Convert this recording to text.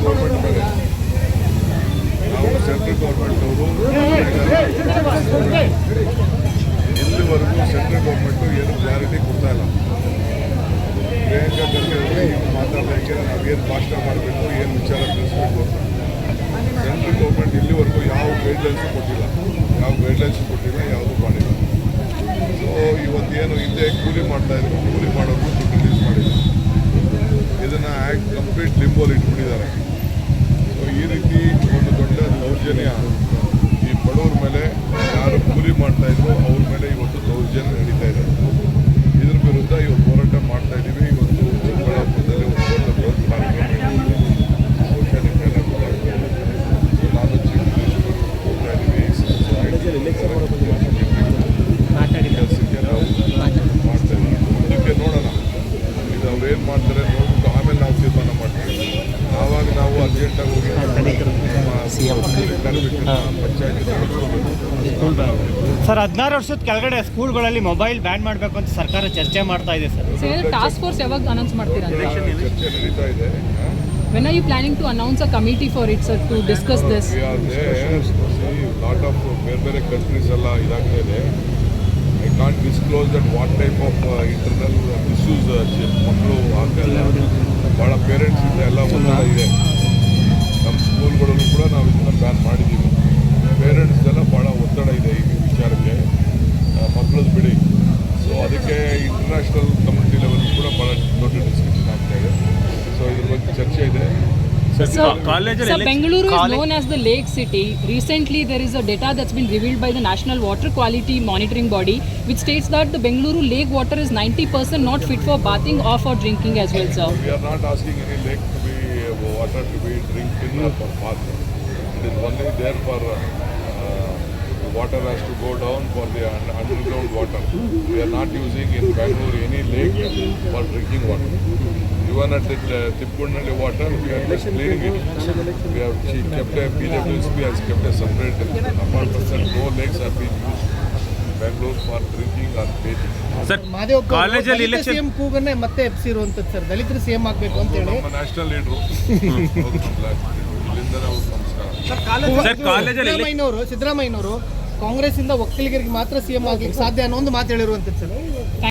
Government ಮೇಲೆ ನಾವು central ಗೌರ್ಮೆಂಟವರು ಇಲ್ಲಿವರೆಗೂ ಸೆಂಟ್ರಲ್ ಗೌರ್ಮೆಂಟು ಏನು ಕ್ಲಾರಿಟಿ ಕೊಡ್ತಾ ಇಲ್ಲ. ಪ್ರಿಯಾಂಕಾ ಖರ್ಗೆ ಅವರು ಈಗ ಮಾತಾಡೋದಕ್ಕೆ ನಾವೇನು ಭಾಷಣ ಮಾಡಬೇಕು, ಏನು ವಿಚಾರ ತಿಳಿಸ್ಬೇಕು ಅಂತ ಸೆಂಟ್ರಲ್ ಗೌರ್ಮೆಂಟ್ ಇಲ್ಲಿವರೆಗೂ ಯಾವ ಗೈಡ್ಲೈನ್ಸು ಕೊಟ್ಟಿಲ್ಲ, ಯಾವುದೂ ಮಾಡಿಲ್ಲ. ಸೊ ಇವತ್ತೇನು ಹಿಂದೆ ಕೂಲಿ ಮಾಡ್ತಾಯಿದ್ರು, ಕೂಲಿ ಮಾಡೋದು ದುಡ್ಡು ರಿಲೀಸ್ ಮಾಡಿಲ್ಲ. ಇದನ್ನು ಕಂಪ್ಲೀಟ್ ಲಿಂಬೋಲಿ ಇಟ್ಬಿಟ್ಟಿದ್ದಾರೆ. ಸೊ ಈ ರೀತಿ ಒಂದು ದೊಡ್ಡ ದೌರ್ಜನ್ಯ ಈ ಬಡವ್ರ ಮೇಲೆ, ಯಾರು ಕೂಲಿ ಮಾಡ್ತಾಯಿದ್ರು ಅವ್ರ ಮೇಲೆ ಇವತ್ತು ದೌರ್ಜನ್ಯ ನಡೀತಾ ಇದೆ. ಇದ್ರ ವಿರುದ್ಧ ಇವತ್ತು ಹೋರಾಟ ಮಾಡ್ತಾ ಇದ್ದೀವಿ. ಇವತ್ತು ಚಿಕ್ಕಬಳ್ಳಾಪುರದಲ್ಲಿ ಒಂದು ದೊಡ್ಡ ಬೃಹತ್ ಕಾರ್ಯಕ್ರಮ ಬಹುಶಃ ನಿಮ್ಮೆಲ್ಲ ಗೊತ್ತಾಗ್ತದೆ. ನಾನು ಚೀಫ್ ಮಿನಿಸ್ಟರ್ ಹೋಗ್ತಾ ಇದ್ದೀವಿ. ಕೆಲಸಕ್ಕೆ ನಾವು ಮಾಡ್ತಾ ಇದ್ದೀವಿ. ಮುಂದಕ್ಕೆ ನೋಡೋಣ, ಇದು ಅವ್ರು ಏನು ಮಾಡ್ತಾರೆ ನೋಡ್ಬಿಟ್ಟು ಆಮೇಲೆ ನಾವು ತೀರ್ಮಾನ ಮಾಡ್ತೀವಿ. ಆವಾಗ ನಾವು ಅರ್ಜೆಂಟಾಗಿ ಹೋಗಿ ಪಂಚಾಯತ್ ಸರ್ 16 ವರ್ಷದ ಕೆಳಗಡೆ ಸ್ಕೂಲ್ಗಳಲ್ಲಿ ಮೊಬೈಲ್ ಬ್ಯಾನ್ ಮಾಡಬೇಕು ಅಂತ ಸರ್ಕಾರ ಚರ್ಚೆ ಮಾಡ್ತಾ ಇದೆ ಸರ್. ಟಾಸ್ಕ್ ಫೋರ್ಸ್ ಯಾವಾಗ ಅನೌನ್ಸ್ ಮಾಡ್ತೀರಾ? ಚರ್ಚೆ ನಡೀತಾ ಇದೆ. When are you planning to announce a committee for it, sir, to discuss this? We are there. See, lot of ಬೇರೆ ಕಂಟ್ರೀಸ್ ಎಲ್ಲ ಇದಾಗ್ತಾ ಇದೆ. I can't disclose that what type of internal issues ಮಕ್ಕಳು ಆಗ್ತಾಯಿಲ್ಲ. ಭಾಳ ಪೇರೆಂಟ್ಸಿಂದ ಎಲ್ಲ ಒತ್ತಡ ಇದೆ. ನಮ್ಮ ಸ್ಕೂಲ್ಗಳಲ್ಲೂ ಕೂಡ ನಾವು ಇದನ್ನು ಬ್ಯಾನ್ ಮಾಡಿದ್ದೀವಿ. ಪೇರೆಂಟ್ಸ್ದೆಲ್ಲ ಭಾಳ ಒತ್ತಡ ಇದೆ ಈ ವಿಚಾರಕ್ಕೆ, ಮಕ್ಕಳದ್ದು ಬಿಡಿ. ಸೊ ಅದಕ್ಕೆ ಇಂಟರ್ನ್ಯಾಷನಲ್ ಕಮ್ಯುನಿಟಿ ಲೆವೆಲ್ ಕೂಡ ಭಾಳ ದೊಡ್ಡ ಡಿಸ್ಕಷನ್ ಆಗ್ತಾ ಇದೆ. ಸೊ ಇದ್ರ ಬಗ್ಗೆ ಚರ್ಚೆ ಇದೆ. Sir, Bengaluru is known as the lake city. Recently, there is a data that's been revealed by the National Water Quality Monitoring Body, which states that the Bengaluru lake water is 90% not fit for bathing or for drinking as well, sir. We are not asking any lake to be water to be drinking or for bath. It is only there for the water has to go down for the underground water. We are not using in Bengaluru any lake for drinking water. Even at the Tippunalli water, we are just cleaning it. We have kept a PWSP has kept a separate. Apart from that, no lakes are being used in Bengaluru for drinking or bathing. Sir ಕಾಲೇಜಲ್ಲಿ election CM ಕೂಗನ್ನೇ ಮತ್ತೆ ಎಬ್ಸಿರುವಂತದ್ದು sir, ದಲಿತರು CM ಆಗಬೇಕು ಅಂತ ಹೇಳಿ ನಮ್ಮ national leader ಇಲ್ಲಿಂದ ನಾವು ಸಿದ್ದರಾಮಯ್ಯನವರು ಕಾಂಗ್ರೆಸ್ ಇಂದ ಒಕ್ಕಲಿಗರಿಗೆ ಮಾತ್ರ ಸಿಎಂ ಆಗ್ಲಿಕ್ಕೆ ಸಾಧ್ಯ ಅನ್ನೋ ಒಂದು ಮಾತು ಹೇಳಿರುವಂತದ್ದು ಸರ್.